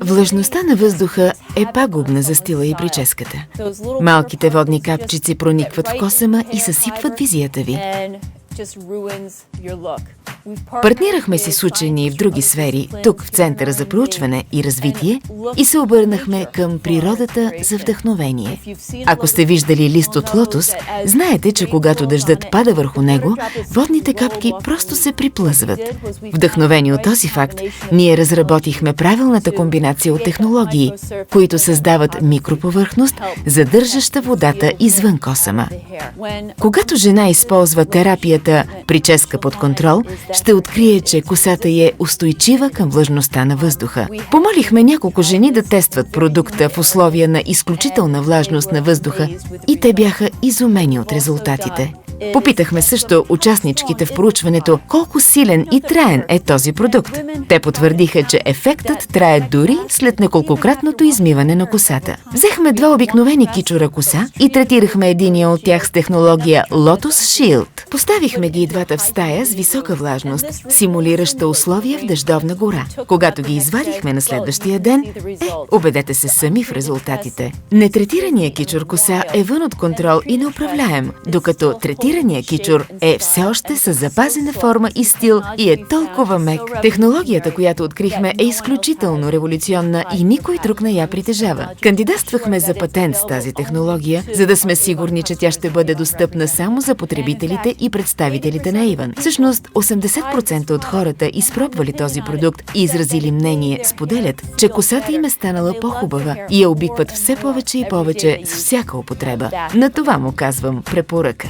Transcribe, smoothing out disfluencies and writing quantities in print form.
Влажността на въздуха е пагубна за стила и прическата. Малките водни капчици проникват в косъма и съсипват визията ви. Партнирахме си с учени в други сфери, тук в Центъра за проучване и развитие, и се обърнахме към природата за вдъхновение. Ако сте виждали лист от лотос, знаете, че когато дъждът пада върху него, водните капки просто се приплъзват. Вдъхновени от този факт, ние разработихме правилната комбинация от технологии, които създават микроповърхност, задържаща водата извън косъма. Когато жена използва терапията прическа под контрол, ще открие, че косата й е устойчива към влажността на въздуха. Помолихме няколко жени да тестват продукта в условия на изключителна влажност на въздуха и те бяха изумени от резултатите. Попитахме също участничките в проучването колко силен и траен е този продукт. Те потвърдиха, че ефектът трае дори след неколкократното измиване на косата. Взехме два обикновени кичура коса и третирахме единия от тях с технология Lotus Shield. Поставихме ги и двата в стая с висока влажност, симулираща условия в дъждовна гора. Когато ги извадихме на следващия ден, убедете се сами в резултатите. Нетретираният кичур коса е вън от контрол и неуправляем, докато третираният кичур е все още с запазена форма и стил и е толкова мек. Технологията, която открихме, е изключително революционна и никой друг не я притежава. Кандидатствахме за патент с тази технология, за да сме сигурни, че тя ще бъде достъпна само за потребителите и представителите на Avon. Всъщност, 80% от хората, изпробвали този продукт и изразили мнение, споделят, че косата им е станала по-хубава и я обикват все повече и повече с всяка употреба. На това му казвам препоръка.